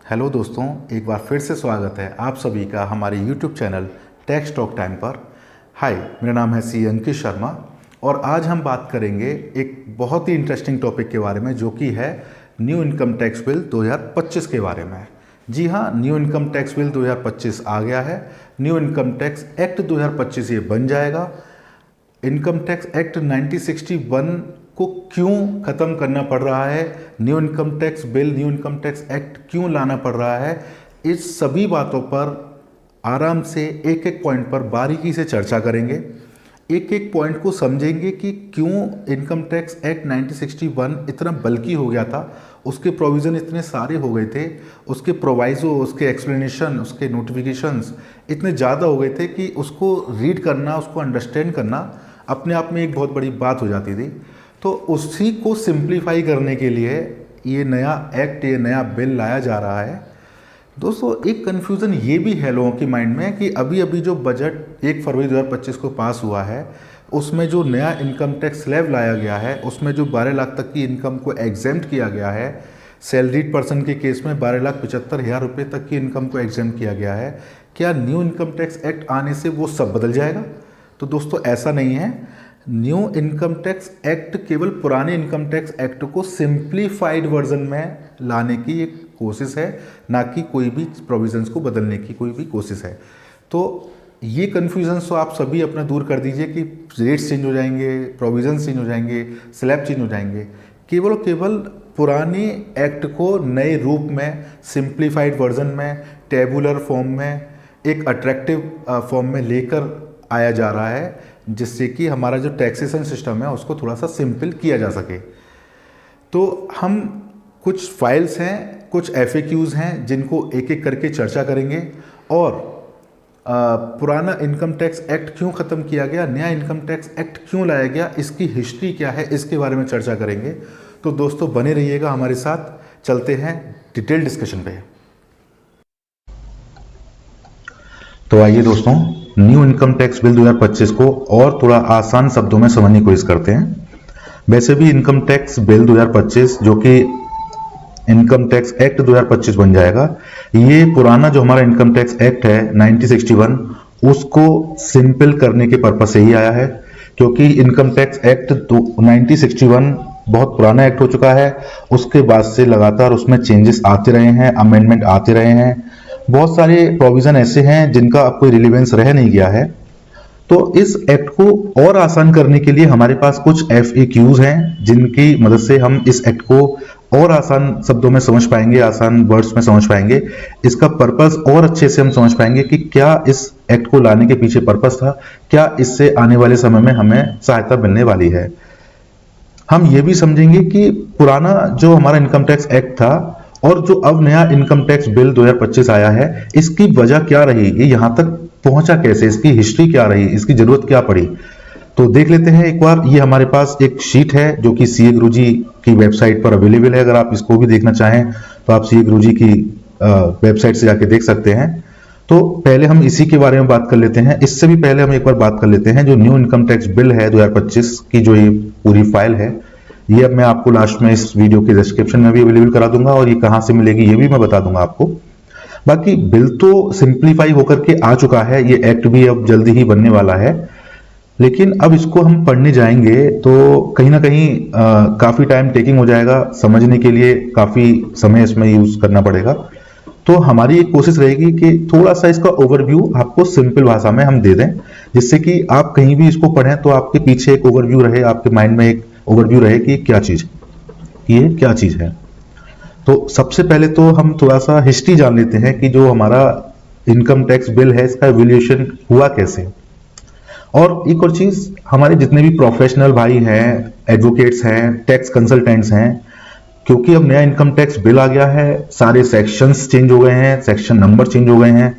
Hello दोस्तों, एक बार फिर से स्वागत है आप सभी का हमारे YouTube channel tax talk time पर। हाय, मेरा नाम है सी अंकित शर्मा और आज हम बात करेंगे एक बहुत ही इंटरेस्टिंग टॉपिक के बारे में जो कि है न्यू इनकम टैक्स बिल 2025 के बारे में। जी हाँ, न्यू इनकम टैक्स बिल 2025 आ गया है। न्यू इनकम टैक्स एक्ट 2025 ये बन जाएगा। इनकम टैक्स एक्ट 1961 को क्यों ख़त्म करना पड़ रहा है, new income tax bill, new income tax act क्यों लाना पड़ रहा है, इस सभी बातों पर आराम से एक एक पॉइंट पर बारीकी से चर्चा करेंगे। एक एक पॉइंट को समझेंगे कि क्यों इनकम टैक्स एक्ट 1961 इतना बल्कि हो गया था, उसके प्रोविज़न इतने सारे हो गए थे, उसके प्रोवाइज़ो, उसके एक्सप्लेनेशन, उसके नोटिफिकेशंस इतने ज़्यादा हो गए थे कि उसको रीड करना, उसको अंडरस्टैंड करना अपने आप में एक बहुत बड़ी बात हो जाती थी। तो उसी को सिंप्लीफाई करने के लिए ये नया एक्ट, ये नया बिल लाया जा रहा है। दोस्तों, एक कन्फ्यूज़न ये भी है लोगों के माइंड में कि अभी अभी जो बजट 1 फरवरी 2025 को पास हुआ है, उसमें जो नया इनकम टैक्स स्लैब लाया गया है, उसमें जो 12 लाख तक की इनकम को एग्जेम्प्ट किया गया है, सैलरीड पर्सन के केस में 12,75,000 रुपये तक की इनकम को एग्जेम्प्ट किया गया है। क्या न्यू इनकम टैक्स एक्ट आने से वो सब बदल जाएगा? तो दोस्तों, ऐसा नहीं है। न्यू इनकम टैक्स एक्ट केवल पुराने इनकम टैक्स एक्ट को सिंप्लीफाइड वर्जन में लाने की एक कोशिश है, ना कि कोई भी प्रोविजंस को बदलने की कोई भी कोशिश है। तो ये कन्फ्यूजन तो आप सभी अपना दूर कर दीजिए कि रेट्स चेंज हो जाएंगे, प्रोविजंस चेंज हो जाएंगे, स्लैब चेंज हो जाएंगे। केवल केवल पुराने एक्ट को नए रूप में, सिंप्लीफाइड वर्जन में, टेबुलर फॉर्म में, एक अट्रैक्टिव फॉर्म में लेकर आया जा रहा है, जिससे कि हमारा जो टैक्सेशन सिस्टम है उसको थोड़ा सा सिंपल किया जा सके। तो हम कुछ फाइल्स हैं, कुछ FAQs हैं जिनको एक एक करके चर्चा करेंगे और पुराना इनकम टैक्स एक्ट क्यों ख़त्म किया गया, नया इनकम टैक्स एक्ट क्यों लाया गया, इसकी हिस्ट्री क्या है, इसके बारे में चर्चा करेंगे। तो दोस्तों, बने रहिएगा हमारे साथ। चलते हैं डिटेल डिस्कशन पे। तो आइए दोस्तों, न्यू इनकम टैक्स बिल 2025 को और थोड़ा आसान शब्दों में समझने की कोशिश करते हैं। वैसे भी इनकम टैक्स बिल 2025 जो कि इनकम टैक्स एक्ट 2025 बन जाएगा, ये पुराना जो हमारा इनकम टैक्स एक्ट है 1961 उसको सिंपल करने के पर्पस से ही आया है। क्योंकि इनकम टैक्स एक्ट 1961 बहुत पुराना एक्ट हो चुका है, उसके बाद से लगातार उसमें चेंजेस आते रहे हैं, अमेंडमेंट आते रहे हैं, बहुत सारे प्रोविजन ऐसे हैं जिनका अब कोई रिलेवेंस रह नहीं गया है। तो इस एक्ट को और आसान करने के लिए हमारे पास कुछ FAQs हैं जिनकी मदद से हम इस एक्ट को और आसान शब्दों में समझ पाएंगे, आसान वर्ड्स में समझ पाएंगे, इसका पर्पस और अच्छे से हम समझ पाएंगे कि क्या इस एक्ट को लाने के पीछे पर्पस था, क्या इससे आने वाले समय में हमें सहायता मिलने वाली है। हम ये भी समझेंगे कि पुराना जो हमारा इनकम टैक्स एक्ट था और जो अब नया इनकम टैक्स बिल 2025 आया है, इसकी वजह क्या रही, ये यहां तक पहुंचा कैसे, इसकी हिस्ट्री क्या रही, इसकी जरूरत क्या पड़ी। तो देख लेते हैं एक बार। ये हमारे पास एक शीट है जो कि CA गुरुजी की वेबसाइट पर अवेलेबल है। अगर आप इसको भी देखना चाहें तो आप CA गुरुजी की वेबसाइट से जाके देख सकते हैं। तो पहले हम इसी के बारे में बात कर लेते हैं। इससे भी पहले हम एक बार बात कर लेते हैं जो न्यू इनकम टैक्स बिल है 2025 की, जो ये पूरी फाइल है, ये अब मैं आपको लास्ट में इस वीडियो के डिस्क्रिप्शन में भी अवेलेबल करा दूंगा और ये कहां से मिलेगी ये भी मैं बता दूंगा आपको। बाकी बिल तो सिंप्लीफाई होकर के आ चुका है, ये एक्ट भी अब जल्दी ही बनने वाला है, लेकिन अब इसको हम पढ़ने जाएंगे तो कहीं ना कहीं काफी टाइम टेकिंग हो जाएगा, समझने के लिए काफी समय इसमें यूज करना पड़ेगा। तो हमारी एक कोशिश रहेगी कि थोड़ा सा इसका ओवरव्यू आपको सिंपल भाषा में हम दे दें, जिससे कि आप कहीं भी इसको पढ़ें तो आपके पीछे एक ओवरव्यू रहे, आपके माइंड में एक ओवरव्यू रहे कि ये क्या चीज है। तो सबसे पहले तो हम थोड़ा सा हिस्ट्री जान लेते हैं कि जो हमारा इनकम टैक्स बिल है इसका एवोल्यूशन हुआ कैसे। और एक और चीज, हमारे जितने भी प्रोफेशनल भाई हैं, एडवोकेट्स हैं, टैक्स कंसल्टेंट्स हैं, क्योंकि अब नया इनकम टैक्स बिल आ गया है, सारे सेक्शंस चेंज हो गए हैं, सेक्शन नंबर चेंज हो गए हैं,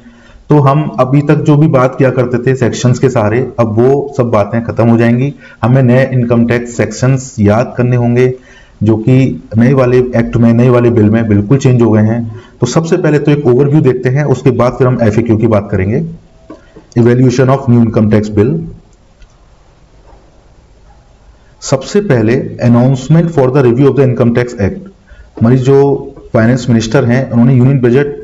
तो हम अभी तक जो भी बात किया करते थे सेक्शंस के सहारे, अब वो सब बातें खत्म हो जाएंगी। हमें नए इनकम टैक्स सेक्शंस याद करने होंगे जो कि नए वाले एक्ट में, नए वाले बिल में बिल्कुल चेंज हो गए हैं। तो सबसे पहले तो एक ओवरव्यू देखते हैं, उसके बाद फिर हम FAQ की बात करेंगे। Evaluation of new income tax bill. सबसे पहले announcement for the review of the income tax act, हमारी जो फाइनेंस मिनिस्टर हैं, उन्होंने यूनियन बजट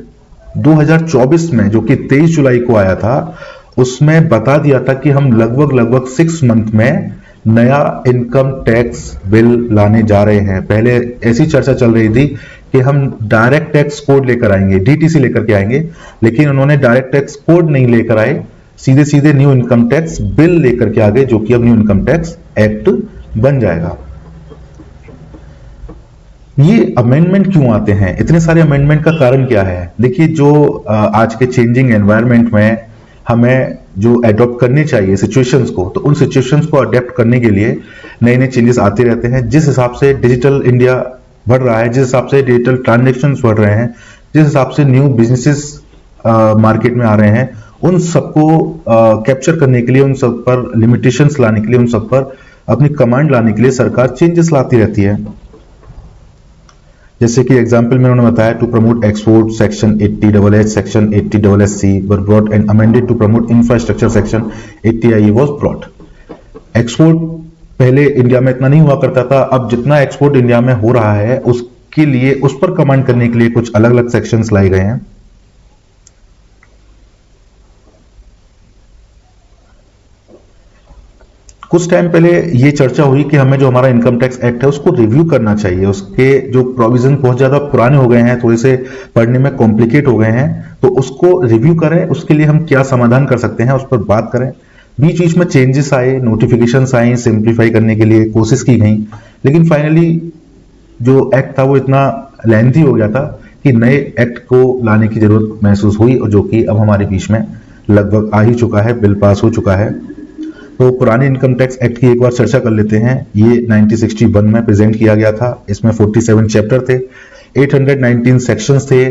2024 में, जो कि 23 जुलाई को आया था, उसमें बता दिया था कि हम लगभग 6 मंथ में नया इनकम टैक्स बिल लाने जा रहे हैं। पहले ऐसी चर्चा चल रही थी कि हम डायरेक्ट टैक्स कोड लेकर आएंगे, डीटीसी लेकर के आएंगे, लेकिन उन्होंने डायरेक्ट टैक्स कोड नहीं लेकर आए, सीधे सीधे न्यू इनकम टैक्स बिल लेकर के आ गए, जो कि अब न्यू इनकम टैक्स एक्ट बन जाएगा। ये अमेंडमेंट क्यों आते हैं? इतने सारे अमेंडमेंट का कारण क्या है? देखिए, जो आज के चेंजिंग एनवायरनमेंट में हमें जो अडॉप्ट करने चाहिए सिचुएशंस को, तो उन सिचुएशंस को अडेप्ट करने के लिए नए नए चेंजेस आते रहते हैं। जिस हिसाब से डिजिटल इंडिया बढ़ रहा है, जिस हिसाब से डिजिटल ट्रांजेक्शन्स बढ़ रहे हैं, जिस हिसाब से न्यू बिजनेसेस मार्केट में आ रहे हैं, उन सबको कैप्चर करने के लिए, उन सब पर लिमिटेशंस लाने के लिए, उन सब पर अपनी कमांड लाने के लिए सरकार चेंजेस लाती रहती है। जैसे कि एग्जाम्पल में उन्होंने बताया, to promote export section 80H section 80SC were brought and amended to promote infrastructure section 80IE was brought. Export पहले इंडिया में इतना नहीं हुआ करता था, अब जितना एक्सपोर्ट इंडिया में हो रहा है उसके लिए, उस पर कमांड करने के लिए कुछ अलग अलग सेक्शंस लाए गए हैं। कुछ टाइम पहले ये चर्चा हुई कि हमें जो हमारा इनकम टैक्स एक्ट है उसको रिव्यू करना चाहिए, उसके जो प्रोविजन बहुत ज्यादा पुराने हो गए हैं, थोड़े से पढ़ने में कॉम्प्लिकेट हो गए हैं, तो उसको रिव्यू करें, उसके लिए हम क्या समाधान कर सकते हैं उस पर बात करें। बीच बीच में चेंजेस आए, नोटिफिकेशंस आई, सिंप्लीफाई करने के लिए कोशिश की गई, लेकिन फाइनली जो एक्ट था वो इतना लेंथी हो गया था कि नए एक्ट को लाने की जरूरत महसूस हुई, और जो कि अब हमारे बीच में लगभग आ ही चुका है, बिल पास हो चुका है। तो पुराने इनकम टैक्स एक्ट की एक बार चर्चा कर लेते हैं। ये 1961 में प्रेजेंट किया गया था। इसमें 47 चैप्टर थे, 819 सेक्शंस थे।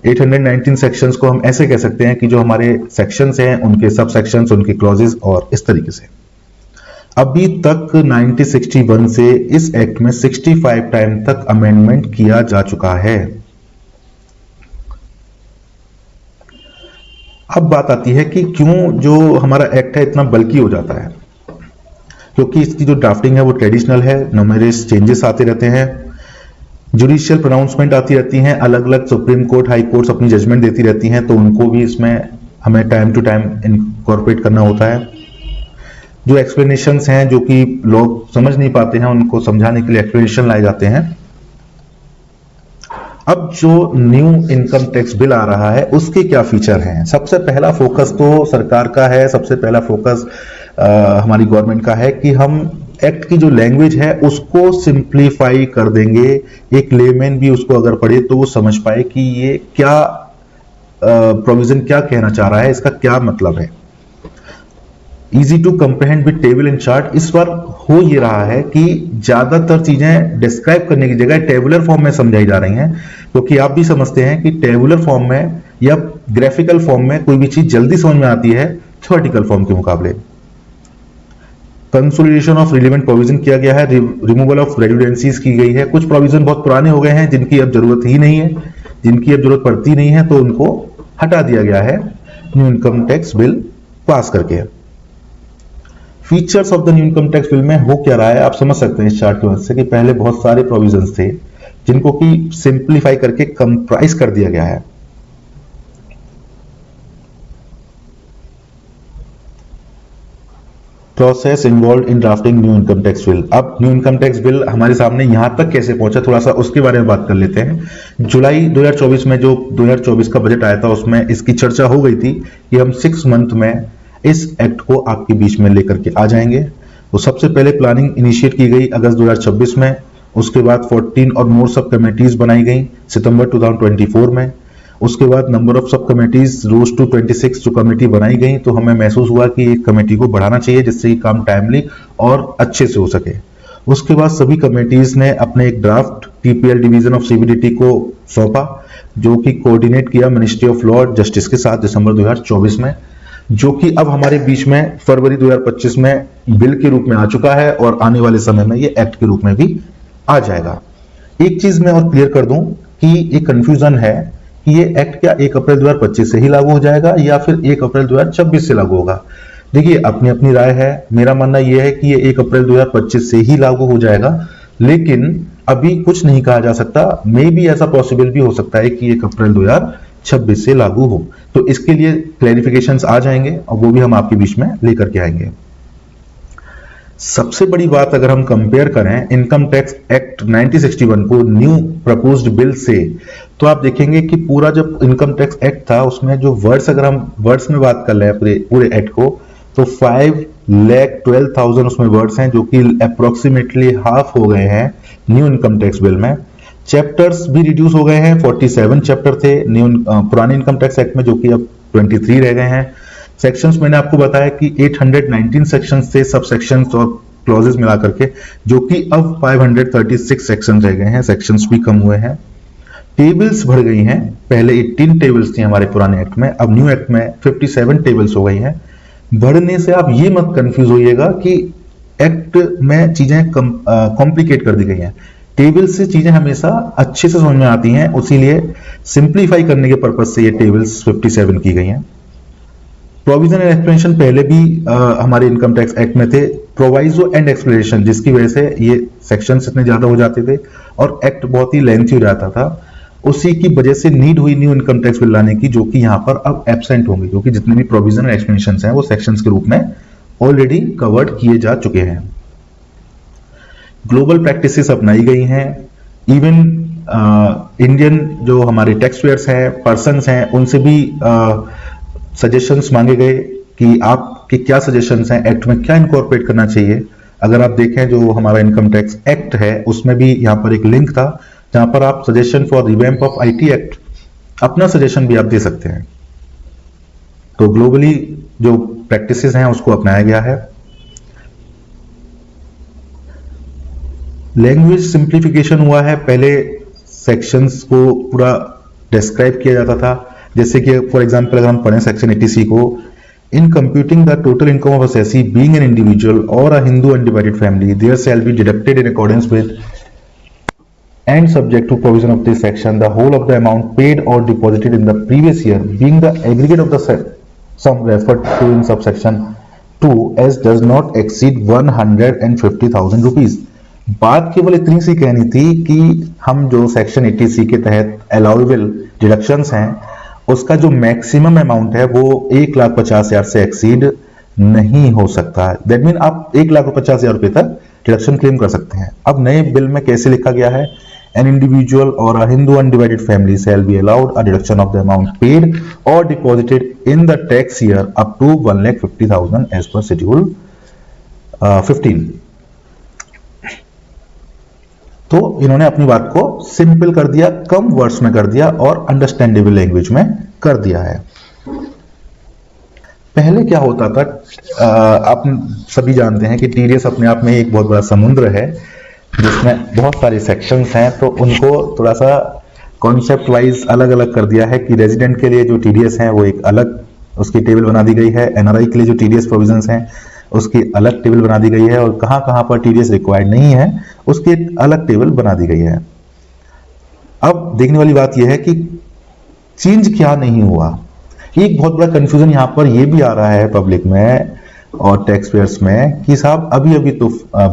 819 सेक्शंस को हम ऐसे कह सकते हैं कि जो हमारे सेक्शंस हैं उनके सब सेक्शंस, उनके क्लॉजेस और इस तरीके से। अभी तक 1961 से इस एक्ट में 65 टाइम तक अमेंडमेंट किया जा चुका है। अब बात आती है कि क्यों जो हमारा एक्ट है इतना बल्कि हो जाता है, क्योंकि इसकी जो ड्राफ्टिंग है वो ट्रेडिशनल है, न्यूमेरस चेंजेस आते रहते हैं, जुडिशियल प्रोनाउंसमेंट आती रहती हैं, अलग अलग सुप्रीम कोर्ट, हाई कोर्ट्स अपनी जजमेंट देती रहती हैं, तो उनको भी इसमें हमें टाइम टू टाइम इनकॉर्पोरेट करना होता है। जो एक्सप्लेनेशंस हैं जो कि लोग समझ नहीं पाते हैं, उनको समझाने के लिए एक्सप्लेनेशन लाए जाते हैं। अब जो न्यू इनकम टैक्स बिल आ रहा है उसके क्या फीचर हैं? सबसे पहला फोकस तो सरकार का है, सबसे पहला फोकस हमारी गवर्नमेंट का है कि हम एक्ट की जो लैंग्वेज है उसको सिंप्लीफाई कर देंगे। एक लेमैन भी उसको अगर पढ़े तो वो समझ पाए कि ये क्या प्रोविजन क्या कहना चाह रहा है, इसका क्या मतलब है। Easy to comprehend with table and chart. इस बार हो ये रहा है कि ज्यादातर चीजें डिस्क्राइब करने की जगह टेबुलर फॉर्म में समझाई जा रही हैं, क्योंकि आप भी समझते हैं कि टेबुलर फॉर्म में या ग्राफिकल फॉर्म में कोई भी चीज जल्दी समझ में आती है थ्योरेटिकल फॉर्म के मुकाबले। कंसोलिडेशन ऑफ रिलेवेंट प्रोविजन किया गया है, रिमूवल ऑफ रेडुडेंसीज की गई है। कुछ प्रोविजन बहुत पुराने हो गए हैं जिनकी अब जरूरत ही नहीं है, जिनकी अब जरूरत पड़ती नहीं है, तो उनको हटा दिया गया है new income tax bill pass करके। Features of the new income tax bill में हो क्या रहा है आप समझ सकते हैं इस चार्ट की मदद से कि पहले बहुत सारे प्रोविजंस थे जिनको कि सिंप्लीफाई करके कंप्राइज कर दिया गया है। Process involve in drafting new income tax bill. अब न्यू इनकम टैक्स बिल हमारे सामने यहां तक कैसे पहुंचा, थोड़ा सा उसके बारे में बात कर लेते हैं। जुलाई 2024 में जो 2024 का बजट आया था उसमें इसकी चर्चा हो गई थी कि हम 6 मंथ में इस एक्ट को आपके बीच में लेकर के आ जाएंगे। तो सबसे पहले प्लानिंग इनिशिएट की गई अगस्त 2026 में, उसके बाद 14 और मोर सब कमेटीज बनाई गई सितंबर 2024 में, उसके बाद नंबर ऑफ सब कमेटीज रोज टू 26 जो कमेटी बनाई गई, तो हमें महसूस हुआ कि एक कमेटी को बढ़ाना चाहिए जिससे कि काम टाइमली और अच्छे से हो सके। उसके बाद सभी कमेटीज ने अपने एक draft TPL division of CBDT को सौंपा, जो कि कोऑर्डिनेट किया ministry of law and justice के साथ दिसंबर 2024 में, जो कि अब हमारे बीच में फरवरी 2025 में बिल के रूप में आ चुका है और आने वाले समय में ये एक्ट के रूप में भी आ जाएगा। एक चीज मैं और क्लियर कर दूं कि ये कंफ्यूजन है कि ये एक्ट क्या 1 अप्रैल 2025 से ही लागू हो जाएगा या फिर 1 अप्रैल 2026 से लागू होगा। देखिए, अपनी अपनी राय है। मेरा मानना यह है कि ये 1 अप्रैल 2025 से ही लागू हो जाएगा, लेकिन अभी कुछ नहीं कहा जा सकता, मे बी ऐसा पॉसिबल भी हो सकता है कि 1 अप्रैल 2026 से लागू हो। तो इसके लिए क्लैरिफिकेशंस आ जाएंगे और वो भी हम आपके बीच में लेकर के आएंगे। सबसे बड़ी बात अगर हम कंपेयर करें इनकम टैक्स एक्ट 1961 को न्यू प्रपोज्ड बिल से, तो आप देखेंगे कि पूरा जब इनकम टैक्स एक्ट था उसमें जो वर्ड्स, अगर हम वर्ड्स में बात कर रहे हैं पूरे एक्ट को, तो 5,12,000 उसमें वर्ड्स हैं, जो कि अप्रोक्सीमेटली हाफ हो गए हैं न्यू इनकम टैक्स बिल में। चैप्टर्स भी रिड्यूस हो गए हैं, 47 चैप्टर थे पुराने इनकम टैक्स एक्ट में, जो कि अब 23 रह गए हैं। सेक्शंस मैंने आपको बताया कि 819 सेक्शंस थे, सब सेक्शंस और क्लॉजेस मिला करके, जो कि अब 536 सेक्शंस रह गए हैं, सेक्शंस भी कम हुए हैं। टेबल्स बढ़ गई हैं, पहले 18 टेबल्स थी हमारे पुराने एक्ट में, अब न्यू एक्ट में 57 टेबल्स हो गई हैं। बढ़ने से आप ये मत कंफ्यूज होइएगा कि एक्ट में चीजें कॉम्प्लिकेट कर दी गई हैं। टेबल से चीजें हमेशा अच्छे से समझ में आती हैं, उसीलिए सिंप्लीफाई करने के पर्पज से ये टेबल्स 57 की गई हैं। प्रोविजन एंड एक्सप्लेनेशन पहले भी हमारे इनकम टैक्स एक्ट में थे, प्रोवाइजो एंड एक्सप्लेनेशन, जिसकी वजह से ये सेक्शंस इतने ज्यादा हो जाते थे और एक्ट बहुत ही लेंथी हो जाता था। उसी की वजह से नीड हुई न्यू इनकम टैक्स बिल लाने की, जो कि यहाँ पर अब एब्सेंट होंगे, क्योंकि जितने भी प्रोविजन एंड एक्सप्लेनेशंस हैं वो सेक्शंस के रूप में ऑलरेडी कवर्ड किए जा चुके हैं। ग्लोबल प्रैक्टिसेस अपनाई गई हैं, इवन इंडियन जो हमारे टैक्स पेयर्स हैं, पर्सन्स हैं, उनसे भी सजेशंस मांगे गए कि आपके क्या सजेशंस हैं, एक्ट में क्या इनकॉर्पोरेट करना चाहिए। अगर आप देखें जो हमारा इनकम टैक्स एक्ट है उसमें भी यहाँ पर एक लिंक था जहां पर आप suggestion for revamp of IT act अपना सजेशन भी आप दे सकते हैं। तो ग्लोबली जो प्रैक्टिसेस हैं उसको अपनाया गया है। लैंग्वेज सिंप्लीफिकेशन हुआ है, पहले सेक्शंस को पूरा डिस्क्राइब किया जाता था, जैसे कि फॉर एग्जांपल अगर हम पढ़ें सेक्शन 80C को, in computing the total income of assessee being an individual और a Hindu undivided family there shall be deducted in accordance with and subject to provision of this section the whole of the amount paid or deposited in the previous year being the aggregate of the sum referred to in subsection 2 as does not exceed 150,000 rupees। बात केवल इतनी सी कहनी थी कि हम जो section 80C के तहत अलाउएबल डिडक्शंस हैं उसका जो मैक्सिमम अमाउंट है वो 1,50,000 से एक्सीड नहीं हो सकता। दैट मीन आप 1,50,000 रुपए तक डिडक्शन क्लेम कर सकते हैं। अब नए बिल में कैसे लिखा गया है, an individual or a Hindu undivided family shall be allowed a deduction of the amount paid or deposited in the tax year up to 1,50,000 as per schedule 15। तो इन्होंने अपनी बात को सिंपल कर दिया, कम वर्ड्स में कर दिया और अंडरस्टैंडेबल लैंग्वेज में कर दिया है। पहले क्या होता था, आप सभी जानते हैं कि टीडीएस अपने आप में एक बहुत बड़ा समुद्र है जिसमें बहुत सारे सेक्शंस हैं, तो उनको थोड़ा सा कॉन्सेप्ट वाइज अलग अलग कर दिया है कि रेजिडेंट के लिए जो टीडीएस है वो एक अलग उसकी टेबल बना दी गई है, एनआरआई के लिए जो टीडीएस प्रोविजंस हैं उसकी अलग टेबल बना दी गई है, और कहां कहां पर टीडीएस रिक्वायर्ड नहीं है उसकी अलग टेबल बना दी गई है। अब देखने वाली बात यह है कि चेंज क्या नहीं हुआ। एक बहुत बड़ा कंफ्यूजन यहां पर यह भी आ रहा है पब्लिक में और टैक्स पेयर्स में कि साहब अभी तो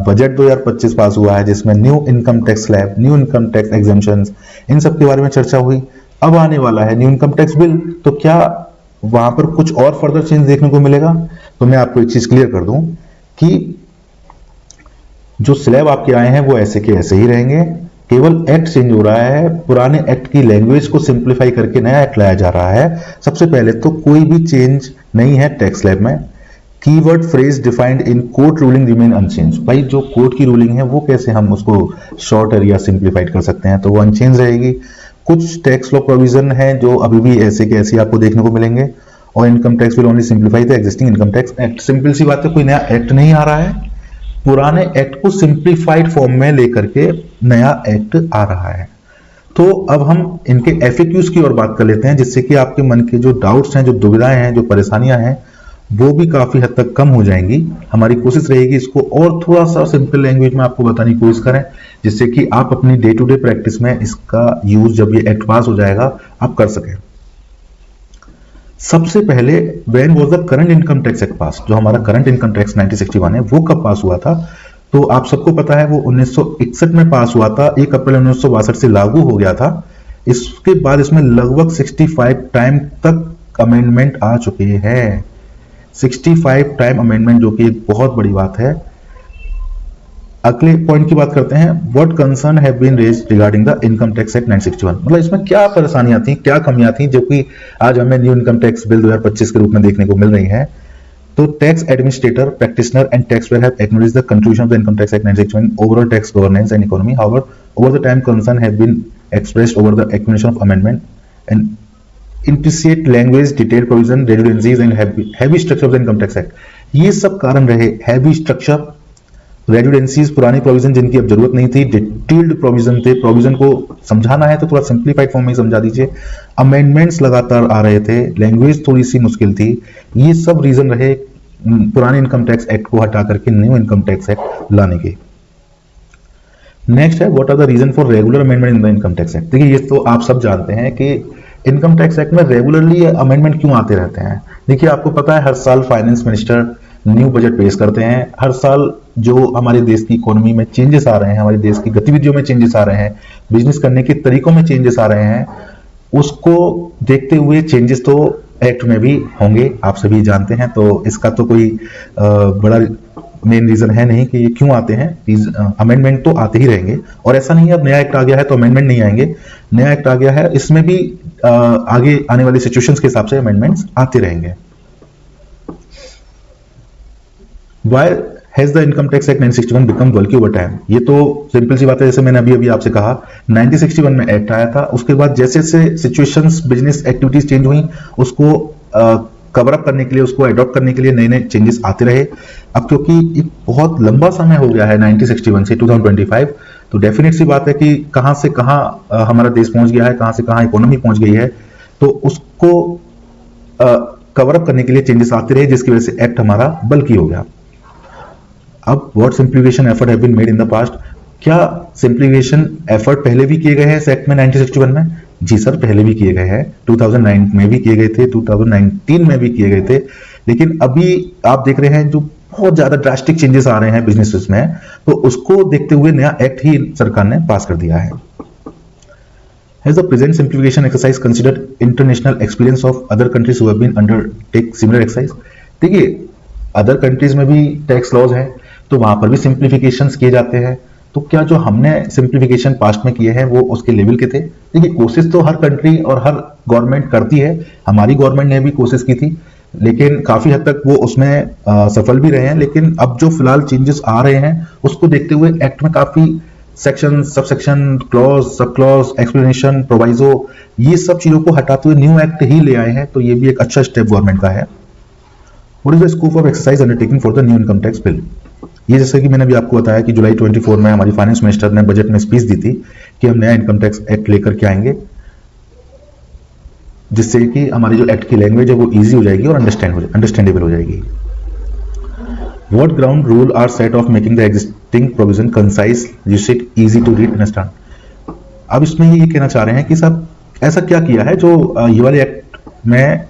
बजट 2025 पास हुआ है जिसमें new income tax slab, new income tax exemptions, इन सब के बारे में चर्चा हुई। अब आने वाला है न्यू इनकम टैक्स बिल, तो क्या वहां पर कुछ और फर्दर चेंज देखने को मिलेगा? तो मैं आपको एक चीज क्लियर कर दूं कि जो स्लैब आपके आए हैं वो ऐसे के ऐसे ही रहेंगे, केवल एक्ट चेंज हो रहा है। पुराने एक्ट की लैंग्वेज को सिंप्लीफाई करके नया एक्ट लाया जा रहा है। सबसे पहले तो कोई भी चेंज नहीं है टैक्स स्लैब में। Keyword phrase defined in court ruling remain unchange. भाई जो कोर्ट की रूलिंग है वो कैसे हम उसको शॉर्टर या सिंप्लीफाइड कर सकते हैं, तो वो अनचेंज रहेगी। कुछ टैक्स लॉ प्रोविजन है जो अभी भी ऐसे के ऐसे आपको देखने को मिलेंगे, और income tax will only simplify the existing income tax act. Simple सी बात है, कोई नया एक्ट नहीं आ रहा है, पुराने एक्ट को सिंप्लीफाइड फॉर्म में लेकर के नया एक्ट आ रहा है। तो अब हम इनके एफएक्यूज की ओर बात कर लेते हैं, जिससे कि आपके मन के जो डाउट्स हैं, जो दुविधाएं हैं, जो परेशानियां हैं, वो भी काफी हद तक कम हो जाएंगी। हमारी कोशिश रहेगी इसको और थोड़ा सा सिंपल लैंग्वेज में आपको बताने की कोशिश करें, जिससे कि आप अपनी डे टू डे प्रैक्टिस में इसका यूज जब ये एक्ट पास हो जाएगा आप कर सकें। सबसे पहले when was the current income tax act पास, जो हमारा करंट इनकम टैक्स 1961 है वो कब पास हुआ था? तो आप सबको पता है वो 1961 में पास हुआ था, 1 अप्रैल 1962 से लागू हो गया था। इसके बाद इसमें लगभग 65 टाइम तक अमेंडमेंट आ चुके हैं, 65 टाइम अमेंडमेंट, जो कि एक बहुत बड़ी बात है। अगले पॉइंट की बात करते हैं, what concern have been raised regarding the income tax act 1961। मतलब इसमें क्या परेशानियां थी, क्या कमियां थी, जो कि आज हमें न्यू इनकम टैक्स बिल 2025 के रूप में देखने को मिल रही है। तो tax administrator, practitioner and taxpayer have acknowledged the contribution of the Income Tax Act 1961 overall tax governance and economy. However, over the time concern have been expressed over the accumulation of amendment and intricate language, detailed provision, redundancies and heavy structure of the Income Tax Act. ये सब कारण रहे, heavy structure, रेडुडेंसीज, पुरानी provision जिनकी अब जरूरत नहीं थी, डिटेल्ड प्रोविजन थे, प्रोविजन को समझाना है तो थोड़ा सिंप्लीफाइड फॉर्म में समझा दीजिए, अमेंडमेंट्स लगातार आ रहे थे, लैंग्वेज थोड़ी सी मुश्किल थी। ये सब रीजन रहे पुराने इनकम टैक्स एक्ट को हटा करके न्यू इनकम टैक्स एक्ट लाने के। नेक्स्ट है, what are the reason for regular amendment in the income tax act. देखिए, ये तो आप सब जानते हैं कि इनकम टैक्स एक्ट में रेगुलरली अमेंडमेंट क्यों आते रहते हैं। देखिए, आपको पता है हर साल फाइनेंस मिनिस्टर न्यू बजट पेश करते हैं, हर साल जो हमारे देश की इकोनॉमी में चेंजेस आ रहे हैं, हमारे देश की गतिविधियों में चेंजेस आ रहे हैं, बिजनेस करने के तरीकों में चेंजेस आ रहे हैं, उसको देखते हुए चेंजेस तो एक्ट में भी होंगे, आप सभी जानते हैं। तो इसका तो कोई बड़ा मेन रीजन है नहीं कि ये क्यों आते हैं, अमेंडमेंट तो आते ही रहेंगे। और ऐसा नहीं है अब नया एक्ट आ गया है तो अमेंडमेंट नहीं आएंगे, नया एक्ट आ गया है, इसमें भी आगे आने वाली सिचुएशंस के हिसाब से अमेंडमेंट्स आते रहेंगे। Why has the Income Tax Act 1961 become bulky over time? ये तो सिंपल सी बात है, जैसे मैंने अभी आपसे कहा 1961 में एक्ट आया था, उसके बाद जैसे जैसे सिचुएशंस, बिजनेस एक्टिविटीज चेंज हुई, उसको कवर अप करने के लिए, उसको अडॉप्ट करने के लिए नए नए चेंजेस आते रहे। अब क्योंकि एक बहुत लंबा समय हो गया है 1961 से 2025, तो डेफिनेट सी बात है कि कहां से कहां हमारा देश पहुंच गया है, कहां से कहां इकोनॉमी पहुंच गई है, तो उसको कवर अप करने के लिए चेंजेस आते रहे, जिसकी वजह से एक्ट हमारा बल्कि हो गया। अब what simplification effort have been made in the past, क्या सिंप्लीफिकेशन एफर्ट पहले भी किए गए हैं इस एक्ट में 1961 में? जी सर, पहले भी किए गए हैं, 2009 में भी किए गए थे, 2019 में भी किए गए थे, लेकिन अभी आप देख रहे हैं जो बहुत ज्यादा ड्रास्टिक चेंजेस आ रहे हैं बिजनेसेस में, तो उसको देखते हुए नया एक्ट ही सरकार ने पास कर दिया है। Has the present simplification exercise considered international experience of other countries who have been undertake similar exercise? देखिए, अदर कंट्रीज में भी टैक्स लॉज हैं, तो वहां पर भी सिंप्लीफिकेशंस किए जाते हैं। तो क्या जो हमने सिंप्लीफिकेशन पास्ट में किए हैं वो उसके लेवल के थे? देखिए, कोशिश तो हर कंट्री और हर गवर्नमेंट करती है, हमारी गवर्नमेंट ने भी कोशिश की थी, लेकिन काफी हद तक वो उसमें सफल भी रहे हैं। लेकिन अब जो फिलहाल चेंजेस आ रहे हैं उसको देखते हुए एक्ट में काफी section, subsection, clause, sub clause, explanation, proviso, ये सब चीजों को हटाते हुए न्यू एक्ट ही ले आए हैं, तो ये भी एक अच्छा स्टेप गवर्नमेंट का है। What is the scope of exercise undertaking for the new income tax bill? ये जैसे कि मैंने अभी आपको बताया कि जुलाई 24 में हमारी फाइनेंस मिनिस्टर ने बजट में स्पीच दी थी कि हम नया इनकम टैक्स एक्ट लेकर के आएंगे, जिससे कि हमारी जो एक्ट की लैंग्वेज है वो इजी हो जाएगी और अंडरस्टैंडेबल हो जाएगी। What ground rule are set of making the existing provision concise, lucid, easy to read, understand? अब इसमें ये कहना चाह रहे हैं कि साहब ऐसा क्या किया है जो ये वाले एक्ट में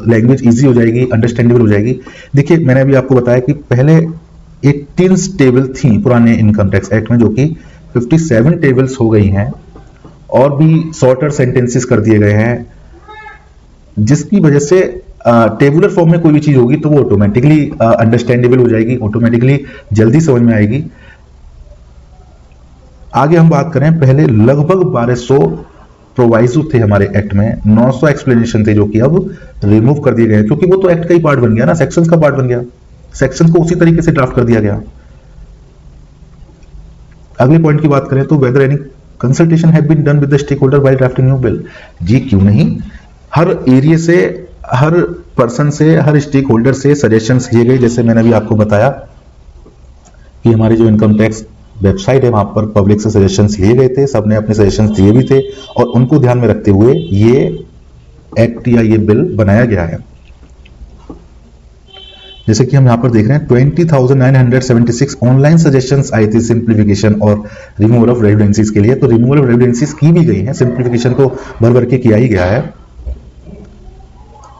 लैंग्वेज इजी हो जाएगी, अंडरस्टैंडेबल हो जाएगी। देखिए, मैंने अभी आपको बताया कि पहले 18 टेबल थी पुराने इनकम टैक्स एक्ट में, जो कि 57 टेबल्स हो गई हैं, और भी शॉर्टर सेंटेंसेस कर दिए गए हैं, जिसकी वजह से टेबुलर फॉर्म में कोई भी चीज होगी तो वो ऑटोमेटिकली अंडरस्टैंडेबल हो जाएगी, ऑटोमेटिकली जल्दी समझ में आएगी। आगे हम बात करें, पहले लगभग 1200 प्रोवाइजो थे हमारे एक्ट में, 900 एक्सप्लेनेशन थे, जो कि अब रिमूव कर दिए गए, क्योंकि वो तो एक्ट का ही पार्ट बन गया ना, सेक्शंस का पार्ट बन गया, सेक्शंस को उसी तरीके से ड्राफ्ट कर दिया गया। अगले पॉइंट की बात करें तो whether any consultation have been done with the stakeholder while drafting new bill. जी क्यों नहीं, हर एरिया से, हर पर्सन से, हर स्टेक होल्डर से सजेशंस लिए गए। जैसे मैंने अभी आपको बताया कि हमारे जो इनकम टैक्स वेबसाइट है वहां पर पब्लिक से सजेशंस लिए गए थे, सबने अपने सजेशंस दिए भी थे, और उनको ध्यान में रखते हुए ये एक्ट या ये बिल बनाया गया है। जैसे कि हम यहां पर देख रहे हैं 20,976 ऑनलाइन सजेशंस आई थी सिंप्लीफिकेशन और रिमूवल ऑफ रेजिडेंसीज के लिए, तो रिमूवल ऑफ रेजिडेंसीज की भी गई है, सिंप्लीफिकेशन तो भर भर के किया ही गया है।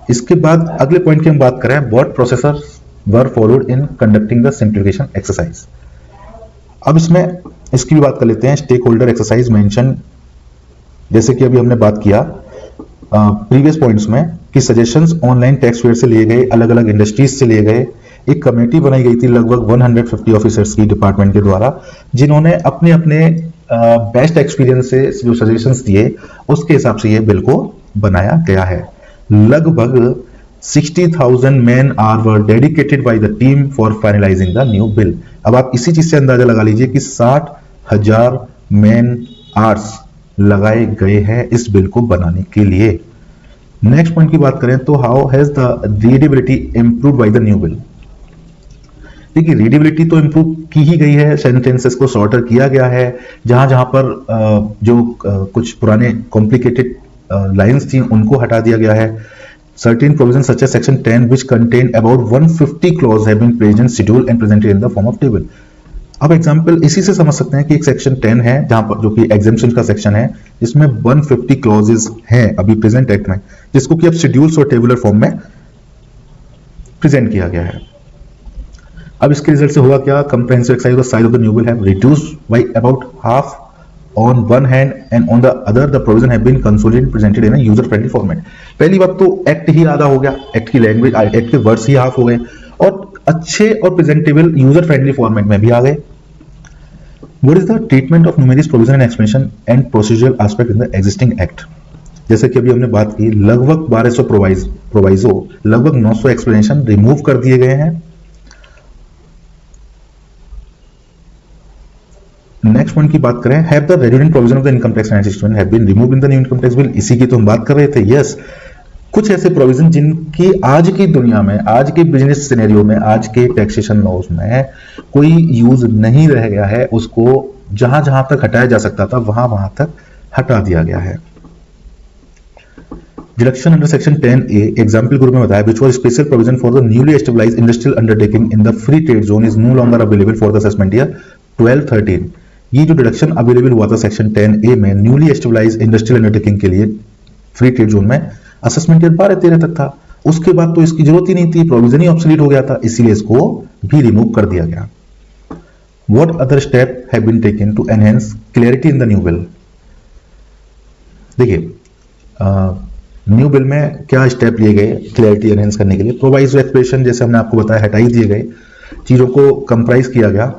इसके बाद अगले पॉइंट की हम बात करें, what processors were followed in conducting the simplification exercise. अब इसमें इसकी भी बात कर लेते हैं, स्टेक होल्डर एक्सरसाइज मेंशन। जैसे कि अभी हमने बात किया प्रीवियस पॉइंट्स में कि सजेशंस ऑनलाइन टैक्स फेयर से लिए गए, अलग अलग इंडस्ट्रीज से लिए गए। एक कमेटी बनाई गई थी लगभग 150 ऑफिसर्स की डिपार्टमेंट के द्वारा, जिन्होंने अपने अपने बेस्ट एक्सपीरियंस से जो सजेशंस दिए उसके हिसाब से ये बिल को बनाया गया है। लगभग 60,000 men were dedicated by the team for finalizing the new bill। अब आप इसी चीज से अंदाजा लगा लीजिए कि 60,000 मैन आवर्स लगाए गए हैं इस बिल को बनाने के लिए। नेक्स्ट पॉइंट की बात करें तो how has the readability improve by the new bill. देखिए रीडेबिलिटी तो इंप्रूव की ही गई है, सेंटेंसेस को शॉर्टर किया गया है, जहां जहां पर जो कुछ पुराने कॉम्प्लिकेटेड लाइंस थी उनको हटा दिया गया है। Certain provisions such as section 10 which contained about 150 clause have been present, scheduled and presented in the form of table। अब एग्जाम्पल इसी से समझ सकते हैं कि एक सेक्शन 10 है जहां पर जो कि एग्जेम्पशन का सेक्शन है, जिसमें 150 क्लॉजेज हैं अभी प्रेजेंट एक्ट में, जिसको कि अब शेड्यूल्स और टेबुलर फॉर्म में प्रेजेंट किया गया है। अब इसके रिजल्ट से हुआ क्या, comprehensive exercise the size of the new bill have reduced by about half on one hand and on the other the provision have been consolidated presented in a user friendly format। पहली बात तो act ही आधा हो गया, act की language, act के words ही half हो गए और अच्छे और प्रेजेंटेबल यूजर फ्रेंडली फॉर्मेट में भी आ गए। What is the treatment of numerous provision and explanation and procedural aspect in the existing act। जैसे कि अभी हमने बात की लगभग 1200 प्रोवाइजो, लगभग 900 एक्सप्लेनेशन रिमूव कर दिए गए हैं। नेक्स्ट पॉइंट की बात करें, have the redundant provision of the income tax 1961 have been removed in the new income tax bill. इसी की तो हम बात कर रहे थे। यस, कुछ ऐसे प्रोविजन जिनकी आज की दुनिया में, आज के बिजनेस सिनेरियो में, आज के टैक्सेशन लॉज में कोई यूज नहीं रह गया है, उसको जहां जहां तक हटाया जा सकता था वहां वहां तक हटा दिया गया है। Deduction under section 10A example group में बताया, which was special provision for the newly established industrial undertaking in the free trade zone is no longer available for the assessment year 12-13। ये जो डिडक्शन अवेलेबल हुआ था section 10A में newly एस्टेब्लाइज्ड industrial undertaking के लिए free trade zone में, assessment year 12-13 तक था। उसके बाद तो इसकी जरूरत ही नहीं थी, प्रोविजन ही ऑब्सोलीट हो गया था, इसीलिए इसको भी रिमूव कर दिया गया। What other step have been taken to enhance clarity in the new bill. देखिए न्यू बिल में क्या स्टेप लिए गए क्लैरिटी एनहांस करने के लिए। प्रोवाइजो एक्सप्रेशन जैसे हमने आपको बताया हटाई दिए गए, चीजों को कंप्राइज किया गया।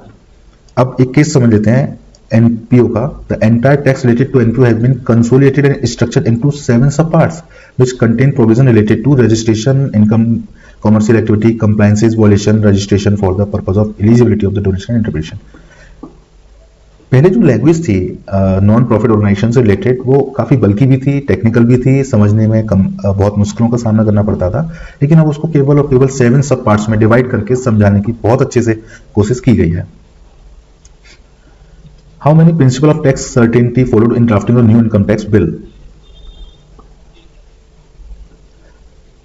अब एक केस समझ लेते हैं एनपीओ का। The entire tax related to NPO have been consolidated and structured into 7 sub parts which contain provision related to registration, income, commercial activity, compliances, valuation, registration for the purpose of eligibility of the donation interpretation. पहले जो language थी non profit organisation से रिलेटेड, वो काफी बल्कि भी थी, टेक्निकल भी थी, समझने में बहुत मुश्किलों का सामना करना पड़ता था। लेकिन अब उसको केवल और केवल 7 सब पार्ट्स में डिवाइड करके समझाने की बहुत अच्छे से कोशिश की गई है। How many principle of tax certainty followed in drafting of new income tax bill?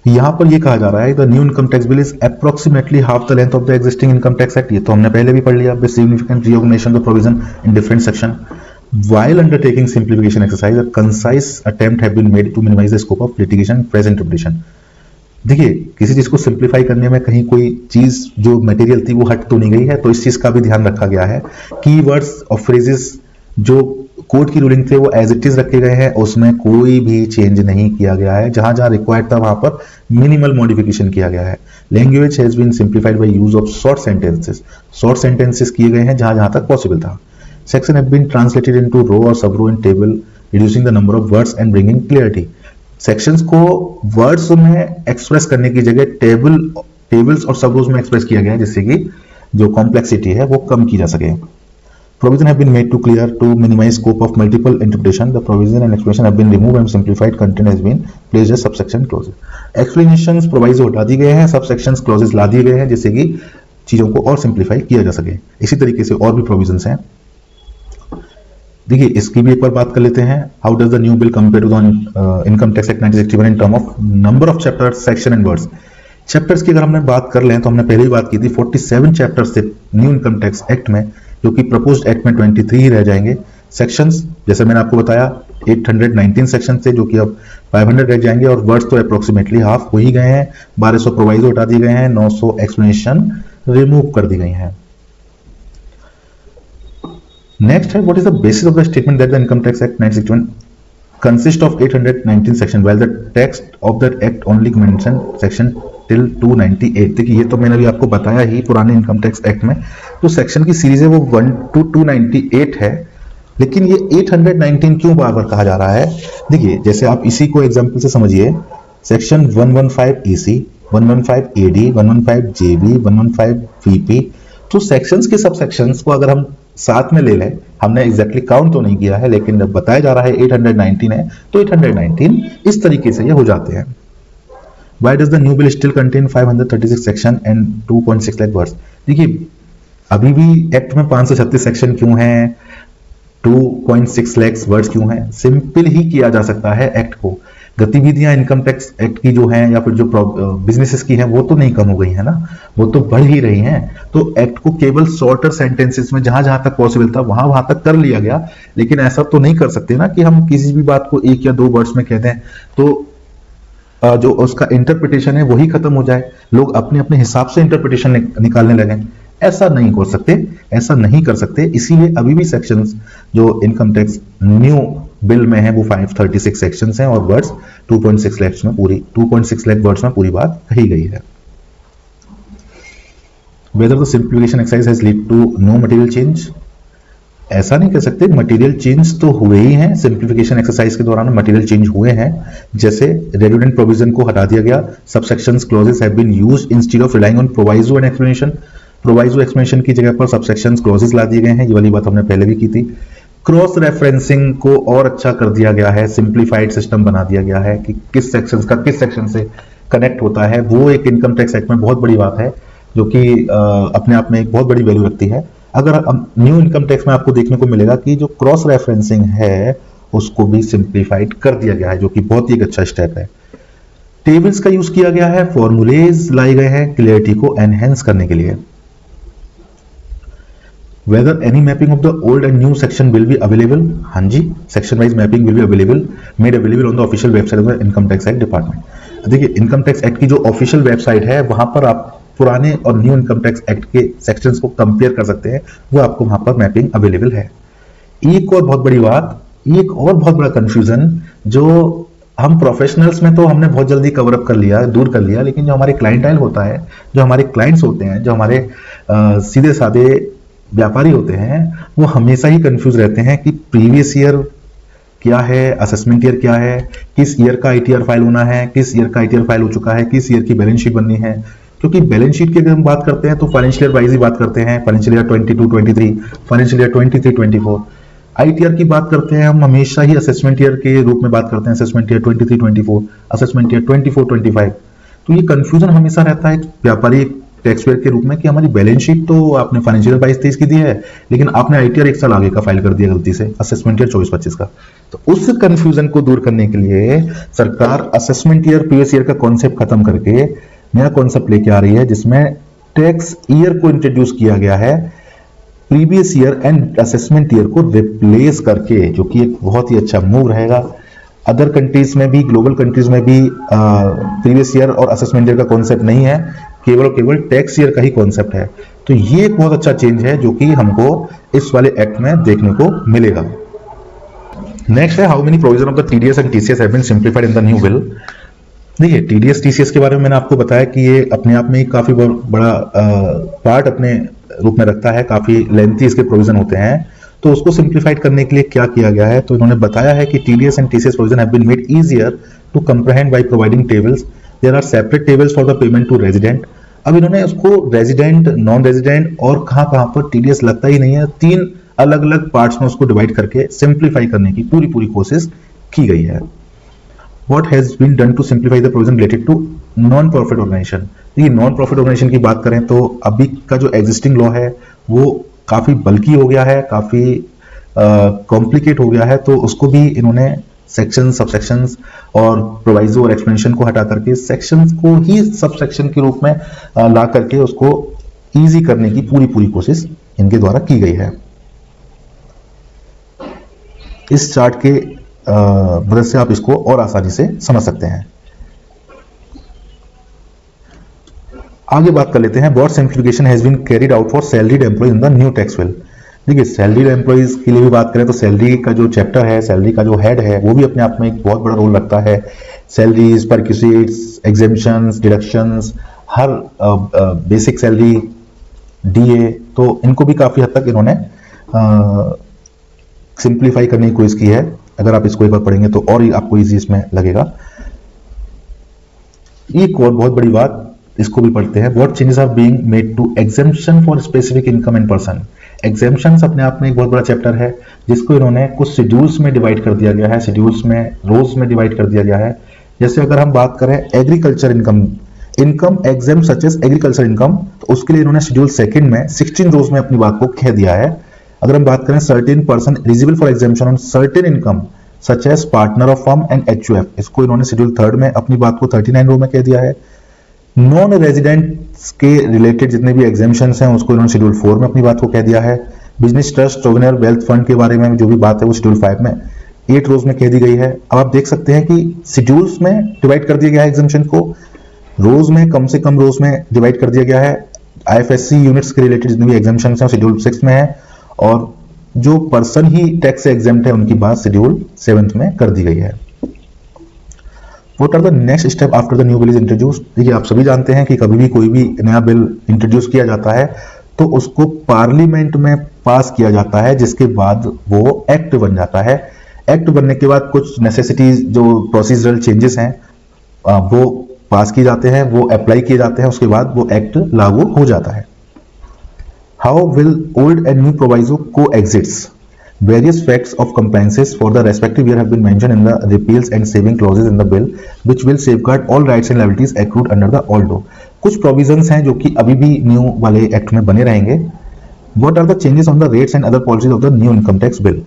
यहां पर यह कहा जा रहा है the new income tax bill is approximately half the length of the existing income tax act। ये तो हमने पहले भी पढ़ लिया। with significant reorganization of the provision in different section while undertaking simplification exercise, a concise attempt have been made to minimize the scope of litigation press interpretation। देखिए किसी चीज को सिंप्लीफाई करने में कहीं कोई चीज जो मटेरियल थी वो हट तो नहीं गई है, तो इस चीज का भी ध्यान रखा गया है। कीवर्ड्स और फ्रेजेस जो कोर्ट की रूलिंग थे वो एज इट इज रखे गए हैं, उसमें कोई भी चेंज नहीं किया गया है। जहां जहां रिक्वायर्ड था वहां पर मिनिमल मॉडिफिकेशन किया गया है। Language has been simplified by use of short sentences. Short sentences किए गए हैं जहां जहां तक पॉसिबल था। Section have been translated into row और sub row in table, reducing the number of words and bringing clarity. Sections को words में एक्सप्रेस करने की जगह टेबल्स और सब रोज में एक्सप्रेस किया गया है, जिससे कि जो कॉम्प्लेक्सिटी है वो कम की जा सके। Provision have been made to clear to minimize scope of multiple interpretation. The provision and explanation have been removed and simplified content has been placed as subsection clauses. Explanations proviso हटा दी गए हैं, subsections clauses ला दिए गए हैं, जिससे कि चीजों को और सिंप्लीफाई किया जा सके। इसी तरीके से और भी प्रोविजंस हैं। देखिए इसकी भी एक बार बात कर लेते हैं। How does the new bill compare to the income tax act 1961 in term of number of chapters, section and words. Chapters की अगर हमने बात कर लें तो हमने पहले ही बात की थी 47 चैप्टर्स थे न्यू इनकम टैक्स एक्ट में, जो कि प्रपोज्ड एक्ट में 23 ही रह जाएंगे। सेक्शंस जैसे मैंने आपको बताया 819 सेक्शन थे, जो कि अब 500 रह जाएंगे, और वर्ड्स तो अप्रोक्सीमेटली हाफ हो ही गए हैं। 1200 प्रोवाइजो हटा दिए गए हैं, 900 एक्सप्लेनेशन रिमूव कर दी गई हैं। नेक्स्ट है, what is the basis of the statement that the income tax act 1961 consist of 819 section while the text of the act only mention section till 298। देखिए ये तो मैंने अभी आपको बताया ही पुराने इनकम टैक्स एक्ट में तो सेक्शन की सीरीज है वो 1 to 298 है, लेकिन ये 819 क्यों बार बार कहा जा रहा है? देखिए जैसे आप इसी को एग्जांपल से समझिए, section 115 EC, 115 AD, 115 JB, 115 VP, तो सेक्शंस के सब सेक्शंस को अगर हम साथ में ले लें, हमने एग्जैक्टली काउंट तो नहीं किया है लेकिन जब बताया जा रहा है 819 है तो 819 इस तरीके से ये हो जाते हैं। Why does the new bill still contain 536 section and 2.6 lakh words? देखिए अभी भी एक्ट में 536 सेक्शन क्यों है, 2.6 लाख वर्ड्स क्यों है? सिंपल ही किया जा सकता है एक्ट को। गतिविधियां इनकम टैक्स एक्ट की जो हैं या फिर जो बिजनेसेस की हैं वो तो नहीं कम हो गई है ना, वो तो बढ़ ही रही हैं। तो एक्ट को केवल शॉर्टर सेंटेंसेस में जहां जहां तक पॉसिबल था वहां तक कर लिया गया, लेकिन ऐसा तो नहीं कर सकते ना कि हम किसी भी बात को 1 या 2 वर्ड्स में कह दें तो जो उसका इंटरप्रिटेशन है वही खत्म हो जाए, लोग अपने अपने हिसाब से इंटरप्रिटेशन निकालने लगे। ऐसा नहीं कर सकते, ऐसा नहीं कर सकते। इसीलिए अभी भी सेक्शंस जो इनकम टैक्स न्यू बिल में है वो 536 सेक्शंस हैं और वर्ड्स 2.6 लाख में पूरी 2.6 लाख वर्ड्स में पूरी बात कही गई है। Whether the simplification exercise has led to no material change? ऐसा नहीं कह सकते, मटेरियल चेंज तो हुए ही हैं। सिंप्लीफिकेशन एक्सरसाइज के दौरान मटेरियल चेंज हुए हैं, जैसे रेडुडेंट प्रोविजन को हटा दिया गया, subsections clauses have been used instead of relying on proviso and explanation. Proviso explanation की जगह पर सबसेक्शंस क्लॉजेस ला दिए गए हैं, ये वाली बात हमने पहले भी की थी। क्रॉस रेफरेंसिंग को और अच्छा कर दिया गया है, सिंप्लीफाइड सिस्टम बना दिया गया है कि किस सेक्शन का किस सेक्शन से कनेक्ट होता है। वो एक इनकम टैक्स एक्ट में बहुत बड़ी बात है जो कि अपने आप में एक बहुत बड़ी वैल्यू रखती है। अगर न्यू इनकम टैक्स में आपको देखने को मिलेगा कि जो क्रॉस रेफरेंसिंग है उसको भी सिंप्लीफाइड कर दिया गया है, जो कि बहुत ही एक अच्छा स्टेप है। टेबल्स का यूज किया गया है, फॉर्मूलेज लाए गए हैं क्लियरिटी को एनहेंस करने के लिए। Whether any mapping of the old and new section will be available? हाँ जी, section wise mapping will be available, made available on the official website of the Income Tax Act Department। देखिए income tax act की जो official website है वहां पर आप पुराने और न्यू इनकम टैक्स एक्ट के सेक्शंस को कंपेयर कर सकते हैं, वो आपको वहां पर मैपिंग अवेलेबल है। एक और बहुत बड़ी बात, एक और बहुत बड़ा कंफ्यूजन जो हम प्रोफेशनल्स में तो हमने बहुत जल्दी कवर अप कर लिया, दूर कर लिया, लेकिन जो हमारे क्लाइंटाइल होता है, जो हमारे क्लाइंट्स होते हैं, जो हमारे सीधे साधे व्यापारी होते हैं, वो हमेशा ही कंफ्यूज रहते हैं कि प्रीवियस ईयर क्या है, असेसमेंट ईयर क्या है, किस ईयर का आईटीआर फाइल होना है, किस ईयर का आईटीआर फाइल हो चुका है, किस ईयर की बैलेंस शीट बननी है। क्योंकि बैलेंस शीट की अगर हम बात करते हैं तो फाइनेंशियल ईयर वाइज ही बात करते हैं, financial year 22-23, financial year 23-24। ITR की बात करते हैं हम हमेशा ही असेसमेंट ईयर के रूप में बात करते हैं, असेसमेंट ईयर 23-24, असेसमेंट ईयर 24-25। तो ये कंफ्यूजन हमेशा रहता है व्यापारी टैक्स पेयर के रूप में कि हमारी बैलेंस शीट तो आपने फाइनेंशियल 22-23 की दी है, लेकिन आपने आईटीआर 1 साल आगे का फाइल कर दिया गलती से, असेसमेंट ईयर 24-25 का। तो उस कंफ्यूजन को दूर करने के लिए सरकार असेसमेंट ईयर प्रीवियस ईयर का कॉन्सेप्ट खत्म करके नया कॉन्सेप्ट लेके आ रही है, जिसमें टैक्स ईयर को इंट्रोड्यूस किया गया है previous year and assessment year को रिप्लेस करके, जो कि एक बहुत ही अच्छा मूव रहेगा। अदर कंट्रीज में भी, ग्लोबल कंट्रीज में भी प्रीवियस ईयर और असेसमेंट ईयर का कॉन्सेप्ट नहीं है, केवल और केवल टैक्स ईयर का ही कॉन्सेप्ट है। तो ये एक बहुत अच्छा चेंज है जो कि हमको इस वाले एक्ट में देखने को मिलेगा। नेक्स्ट है, how many provision of the TDS and TCS have been simplified in the new bill. देखिए टीडीएस टीसीएस के बारे में मैंने आपको बताया कि ये अपने आप में ही काफी बड़ा पार्ट अपने रूप में रखता है, काफी लेंथी इसके प्रोविजन होते हैं। तो उसको सिंप्लीफाइड करने के लिए क्या किया गया है, तो इन्होंने बताया है कि TDS and TCS provision have been made easier to comprehend by providing tables. There are separate tables for the payment to resident. अब इन्होंने उसको रेजिडेंट, नॉन रेजिडेंट और कहां पर टीडीएस लगता ही नहीं है, 3 अलग अलग पार्ट्स में उसको डिवाइड करके सिंप्लीफाई करने की पूरी कोशिश की गई है। What has been done to simplify the provision related to non-profit organization? ये नॉन प्रॉफिट ऑर्गेनाइजेशन की बात करें तो अभी का जो एग्जिस्टिंग लॉ है वो काफी बल्की हो गया है, काफी कॉम्प्लिकेट हो गया है। तो उसको भी इन्होंने सेक्शन, सबसेक्शंस और प्रोवाइजो और एक्सप्लेनेशन को हटा करके सेक्शंस को ही सबसेक्शन के रूप में ला करके उसको इजी करने की पूरी कोशिश इनके द्वारा की गई है। इस चार्ट के मदद से आप इसको और आसानी से समझ सकते हैं। आगे बात कर लेते हैं, what simplification has been carried out for salaried employ in the new tax bill. देखिए सैलरीड एम्प्लॉइज के लिए भी बात करें तो सैलरी का जो चैप्टर है, सैलरी का जो हेड है, वो भी अपने आप में एक बहुत बड़ा रोल रखता है। सैलरीज, परक्यूसिट्स, एग्जेम्पशंस, डिडक्शंस, हर बेसिक सैलरी, डीए, तो इनको भी काफी हद तक इन्होंने सिंप्लीफाई करने की कोशिश की है। अगर आप इसको एक बार पढ़ेंगे तो और ही आपको इजी इसमें लगेगा। एक और बहुत बड़ी बात, इसको भी पढ़ते हैं। What changes are being made to exemption for specific income and person. Exemptions अपने आप में एक बहुत बड़ा चैप्टर है, जिसको इन्होंने कुछ शेड्यूल्स में डिवाइड कर दिया गया है, शेड्यूल्स में, रोज में डिवाइड कर दिया गया है। जैसे अगर हम बात करें agriculture income, income exam such as agriculture income, तो उसके लिए इन्होंने शेड्यूल सेकंड में 16 रोज में अपनी बात को कह दिया है। अगर हम बात करें certain person eligible for exemption on certain income such as partner of firm and HUF, इसको इन्होंने शेड्यूल थर्ड में अपनी बात को 39 रो में कह दिया है। नॉन रेजिडेंट्स के रिलेटेड जितने भी एग्जाम्पशंस हैं उसको इन्होंने शेड्यूल 4 में अपनी बात को कह दिया है। Business trust, souvenir wealth fund के बारे में जो भी बात है वो शेड्यूल 5 में 8 रोज में कह दी गई है। अब आप देख सकते हैं कि शेड्यूल्स में डिवाइड कर दिया गया है एग्जाम्पशन को, रोज में कम से कम रोज में डिवाइड कर दिया गया है। आईएफएससी यूनिट्स के रिलेटेड जितने भी एग्जाम्पशंस हैं शेड्यूल 6 में है, और जो पर्सन ही टैक्स से एग्जेम्प्ट है उनकी बात शेड्यूल 7 में कर दी गई है। What are the next step after the new bill is introduced? देखिए आप सभी जानते हैं कि कभी भी कोई भी नया बिल इंट्रोड्यूस किया जाता है तो उसको पार्लियामेंट में पास किया जाता है, जिसके बाद वो एक्ट बन जाता है। एक्ट बनने के बाद कुछ नेसेसिटीज, जो प्रोसीजरल चेंजेस हैं वो पास किए जाते हैं, वो अप्लाई किए जाते हैं, उसके बाद वो एक्ट लागू हो जाता है। How will old and new proviso को exits? Various facts of compliances for the respective year have been mentioned in the repeals and saving clauses in the bill, which will safeguard all rights and liabilities accrued under the old law. कुछ provisions हैं जो कि अभी भी new वाले act में बने रहेंगे। What are the changes on the rates and other policies of the new income tax bill?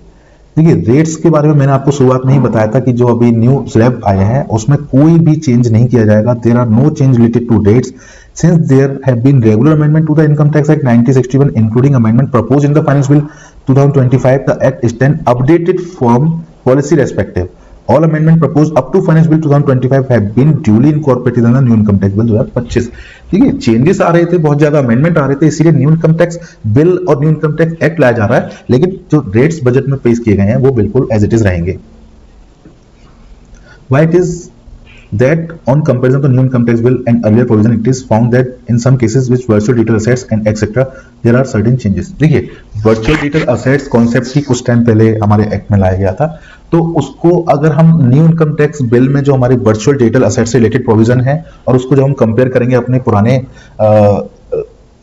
देखिए रेट्स के बारे में मैंने आपको शुरुआत में ही बताया था कि जो अभी न्यू स्लैब आए हैं उसमें कोई भी चेंज नहीं किया जाएगा। There are no change related to rates since there have been regular amendment to the Income Tax Act 1961 including amendment proposed in the Finance Bill 2025, the Act stand updated from policy respective. All amendment proposed up to Finance Bill 2025 have been duly incorporated in the New Income Tax Bill 2025. ठीक है, changes आ रहे थे, बहुत ज्यादा amendment आ रहे थे, इसीलिए new income tax bill और न्यू इनकम टैक्स एक्ट लाया जा रहा है, लेकिन जो रेट्स बजट में पेश किए गए हैं वो बिल्कुल एज इट इज रहेंगे। Why it is that on comparison to new income tax bill and earlier provision, it is found that in some cases which virtual digital assets and etc there are certain changes. देखिए virtual digital assets concept ही कुछ time पहले हमारे act में लाया गया था, तो उसको अगर हम न्यू इनकम टैक्स बिल में जो हमारे वर्चुअल डिजिटल असेट से रिलेटेड प्रोविजन है और उसको जब हम कंपेयर करेंगे अपने पुराने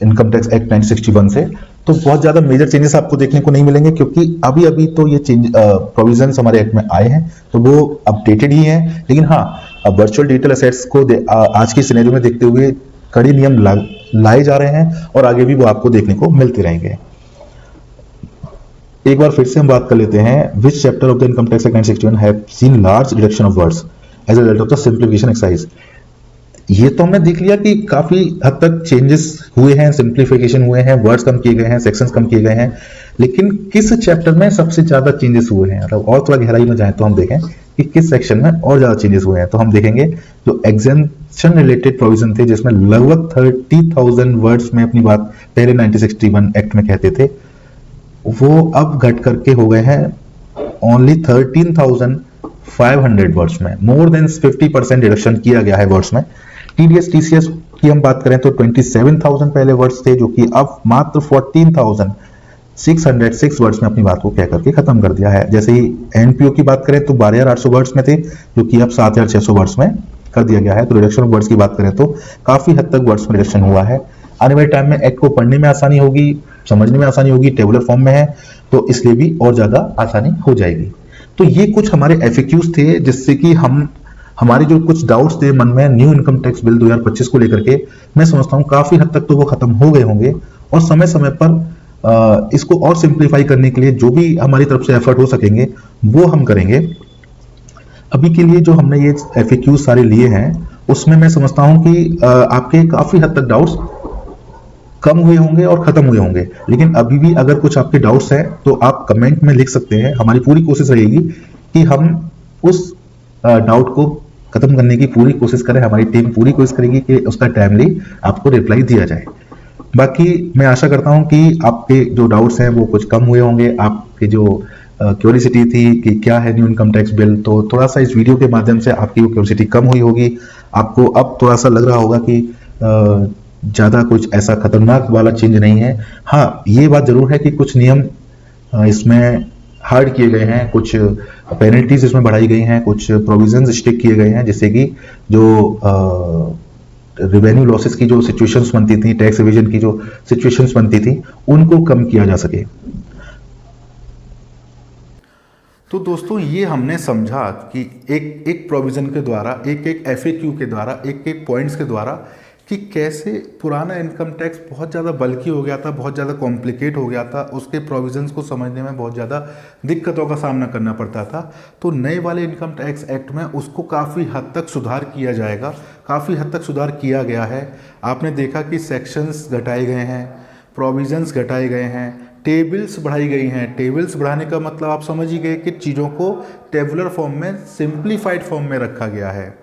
इनकम टैक्स एक्ट 1961 से, तो बहुत ज्यादा मेजर चेंजेस आपको देखने को नहीं मिलेंगे, क्योंकि अभी अभी तो ये चेंज प्रोविजंस हमारे एक्ट में आए हैं तो वो अपडेटेड ही हैं। लेकिन हाँ, वर्चुअल डिजिटल असेट्स को आज की सिनेरियो में देखते हुए कड़ी नियम लाए जा रहे हैं और आगे भी वो आपको देखने को मिलते रहेंगे। एक बार फिर से हम बात कर लेते हैं, which chapter of the income tax act 1961 have seen large reduction of words as a result of the simplification exercise. ये तो हमने देख लिया कि काफी हद तक चेंजेस हुए हैं, सिंप्लीफिकेशन हुए हैं, वर्ड्स कम किए गए हैं, सेक्शंस कम किए गए हैं, लेकिन किस चैप्टर में सबसे ज्यादा चेंजेस हुए हैं, मतलब और थोड़ा गहराई में जाएं तो हम देखें कि किस सेक्शन में और ज्यादा चेंजेस हुए हैं। तो हम देखेंगे जो एग्जेम्पशन रिलेटेड प्रोविजन थे जिसमें लगभग 30,000 वर्ड्स में अपनी बात पहले 1961 एक्ट में कहते थे, वो अब घट करके हो गए हैं ओनली 13,500 वर्ड्स में। मोर देन 50% रिडक्शन किया गया है वर्ड्स में। टीडीएस टीसीएस की हम बात करें तो 27,000 पहले वर्ड्स थे, जो कि अब मात्र 14,606 वर्ड्स में अपनी बात को कह करके खत्म कर दिया है। जैसे ही एनपीओ की बात करें तो 12,800 वर्ड्स में थे, जो कि अब 7,600 वर्ड्स में कर दिया गया है। तो रिडक्शन ऑफ वर्ड्स की बात करें तो काफी हद तक वर्ड्स में रिडक्शन हुआ है। आने वाले टाइम में एक्ट को पढ़ने में आसानी होगी, समझने में आसानी होगी, टेबुलर फॉर्म में है तो इसलिए भी और ज्यादा आसानी हो जाएगी। तो ये कुछ हमारे एफएक्यूज थे जिससे कि हमारे जो कुछ डाउट्स थे मन में न्यू इनकम टैक्स बिल 2025 को लेकर के, मैं समझता हूं काफी हद तक तो वो खत्म हो गए होंगे, और समय समय पर इसको और सिंप्लीफाई करने के लिए जो भी हमारी तरफ से एफर्ट हो सकेंगे वो हम करेंगे। अभी के लिए जो हमने ये एफएक्यूज सारे लिए हैं उसमें मैं समझता हूं कि आपके काफी हद तक डाउट्स कम हुए होंगे और खत्म हुए होंगे, लेकिन अभी भी अगर कुछ आपके डाउट्स हैं तो आप कमेंट में लिख सकते हैं। हमारी पूरी कोशिश रहेगी कि हम उस डाउट को खत्म करने की पूरी कोशिश करें, हमारी टीम पूरी कोशिश करेगी कि उसका टाइमली आपको रिप्लाई दिया जाए। बाकी मैं आशा करता हूं कि आपके जो डाउट्स हैं वो कुछ कम हुए होंगे, आपके जो क्यूरियोसिटी थी कि क्या है न्यू इनकम टैक्स बिल, तो थोड़ा सा इस वीडियो के माध्यम से आपकी वो क्यूरियोसिटी कम हुई होगी। आपको अब थोड़ा सा लग रहा होगा कि ज़्यादा कुछ ऐसा खतरनाक वाला चेंज नहीं है। हाँ, ये बात जरूर है कि कुछ नियम इसमें हार्ड किए गए हैं, कुछ पेनल्टीज इसमें बढ़ाई गई हैं, कुछ प्रोविजंस स्टिक किए गए हैं, जिससे कि जो रेवेन्यू लॉसेस की जो सिचुएशंस बनती थी, टैक्स एविजन की जो सिचुएशंस बनती थी, उनको कम किया जा सके। तो दोस्तों ये हमने समझा कि एक एक प्रोविज़न के द्वारा, एक एक एफएक्यू के द्वारा, एक एक पॉइंट्स के द्वारा कि कैसे पुराना इनकम टैक्स बहुत ज़्यादा बल्कि हो गया था, बहुत ज़्यादा कॉम्प्लिकेट हो गया था, उसके प्रोविज़न्स को समझने में बहुत ज़्यादा दिक्कतों का सामना करना पड़ता था। तो नए वाले इनकम टैक्स एक्ट में उसको काफ़ी हद तक सुधार किया जाएगा, काफ़ी हद तक सुधार किया गया है। आपने देखा कि सेक्शंस घटाए गए हैं, प्रोविज़न्स घटाए गए हैं, टेबल्स बढ़ाई गई हैं। टेबल्स बढ़ाने का मतलब आप समझ ही गए कि चीज़ों को टेबुलर फॉर्म में, सिंप्लीफाइड फॉर्म में रखा गया है।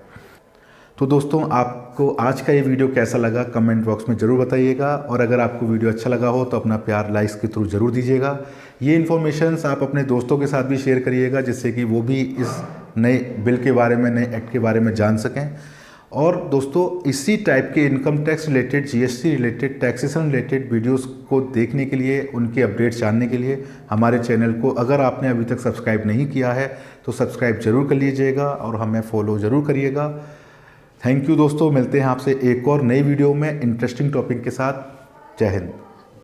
तो दोस्तों आपको आज का ये वीडियो कैसा लगा कमेंट बॉक्स में ज़रूर बताइएगा, और अगर आपको वीडियो अच्छा लगा हो तो अपना प्यार लाइक्स के थ्रू ज़रूर दीजिएगा। ये इन्फॉर्मेशंस आप अपने दोस्तों के साथ भी शेयर करिएगा, जिससे कि वो भी इस नए बिल के बारे में, नए एक्ट के बारे में जान सकें। और दोस्तों इसी टाइप के income tax related, GST related, taxation related videos को देखने के लिए, उनके अपडेट्स जानने के लिए हमारे चैनल को अगर आपने अभी तक सब्सक्राइब नहीं किया है तो सब्सक्राइब जरूर कर लीजिएगा और हमें फॉलो ज़रूर करिएगा। थैंक यू दोस्तों, मिलते हैं आपसे एक और नई वीडियो में इंटरेस्टिंग टॉपिक के साथ। जय हिंद।